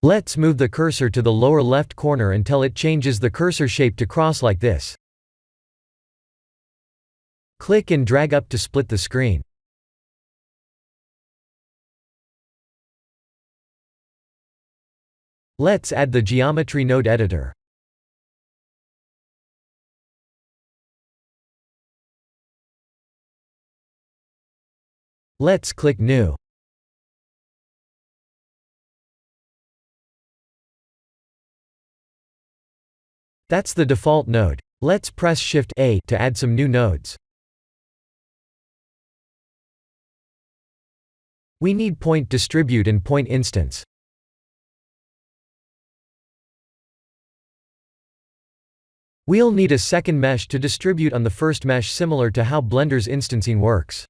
Let's move the cursor to the lower left corner until it changes the cursor shape to cross like this. Click and drag up to split the screen. Let's add the geometry node editor. Let's click New. That's the default node. Let's press Shift-A to add some new nodes. We need point distribute and point instance. We'll need a second mesh to distribute on the first mesh, similar to how Blender's instancing works.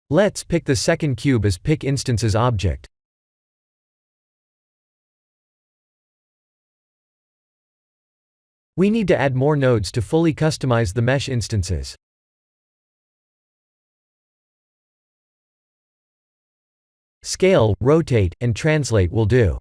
Let's pick the second cube as pick instances object. We need to add more nodes to fully customize the mesh instances. Scale, rotate, and translate will do.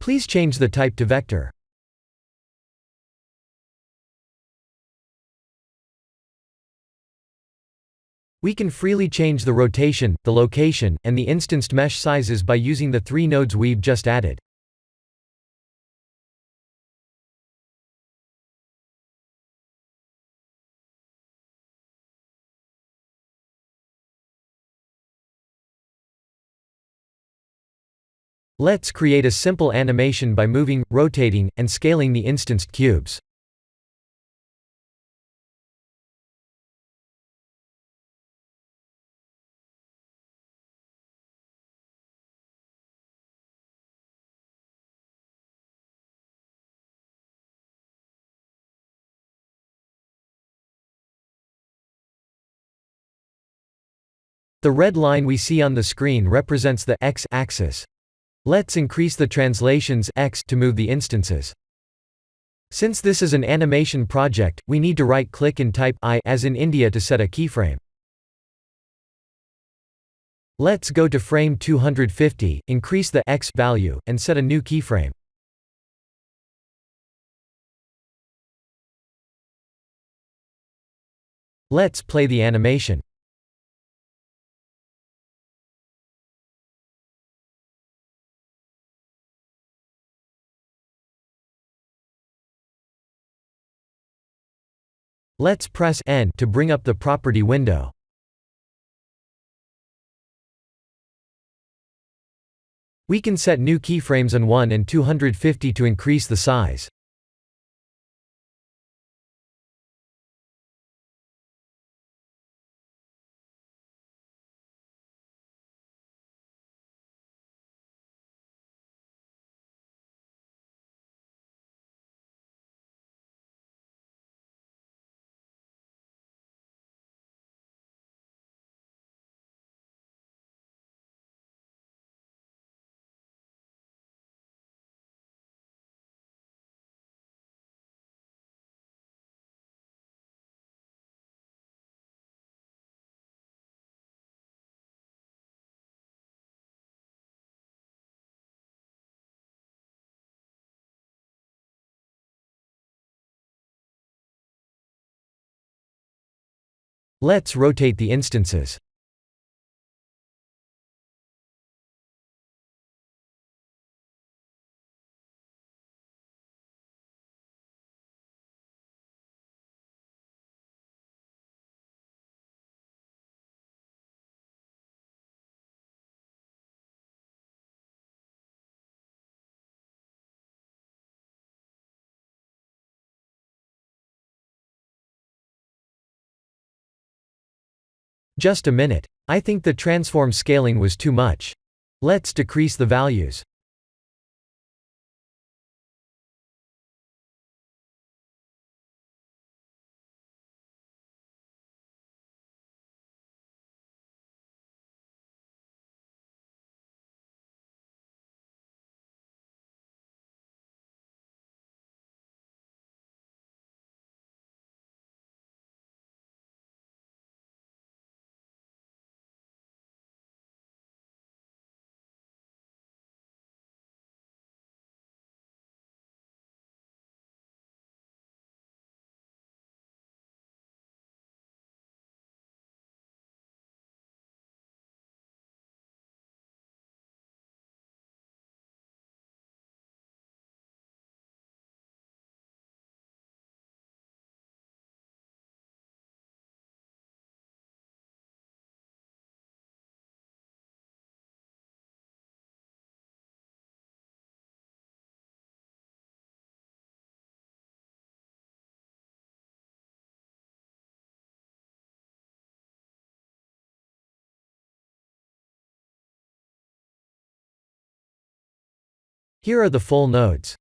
Please change the type to vector. We can freely change the rotation, the location, and the instanced mesh sizes by using the 3 nodes we've just added. Let's create a simple animation by moving, rotating, and scaling the instanced cubes. The red line we see on the screen represents the x-axis. Let's increase the translations x to move the instances. Since this is an animation project, we need to right-click and type I as in India to set a keyframe. Let's go to frame 250, increase the x value, and set a new keyframe. Let's play the animation. Let's press N to bring up the property window. We can set new keyframes on 1 and 250 to increase the size. Let's rotate the instances. Just a minute. I think the transform scaling was too much. Let's decrease the values. Here are the full nodes.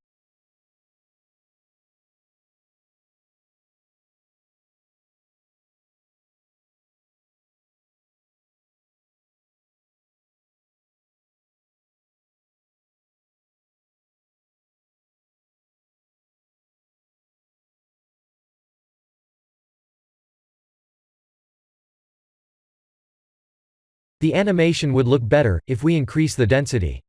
The animation would look better if we increase the density.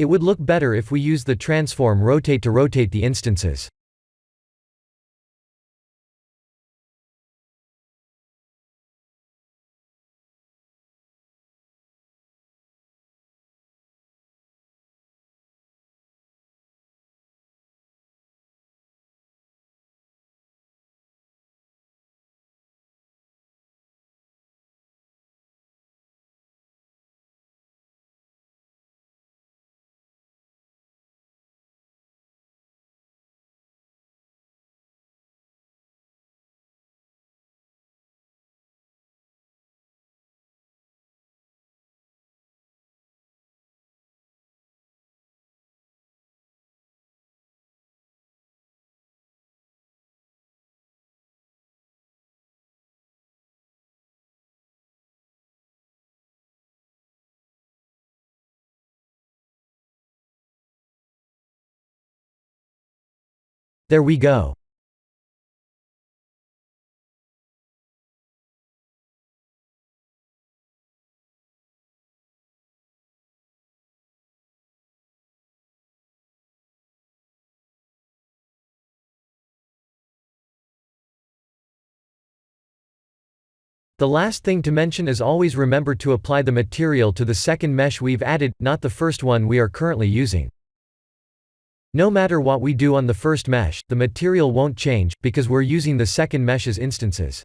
It would look better if we use the transform rotate to rotate the instances. There we go. The last thing to mention is always remember to apply the material to the second mesh we've added, not the first one we are currently using. No matter what we do on the first mesh, the material won't change, because we're using the second mesh's instances.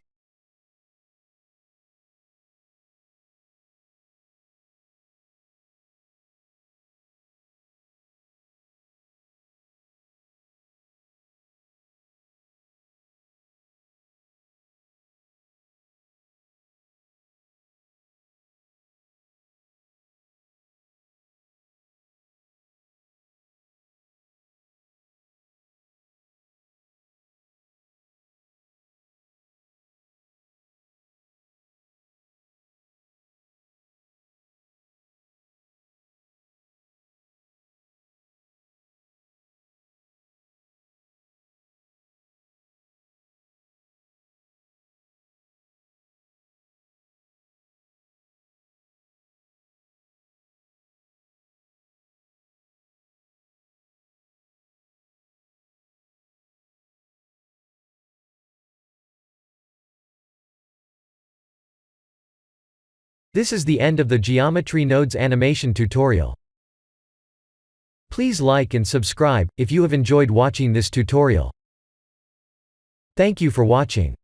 This is the end of the Geometry Nodes animation tutorial. Please like and subscribe if you have enjoyed watching this tutorial. Thank you for watching.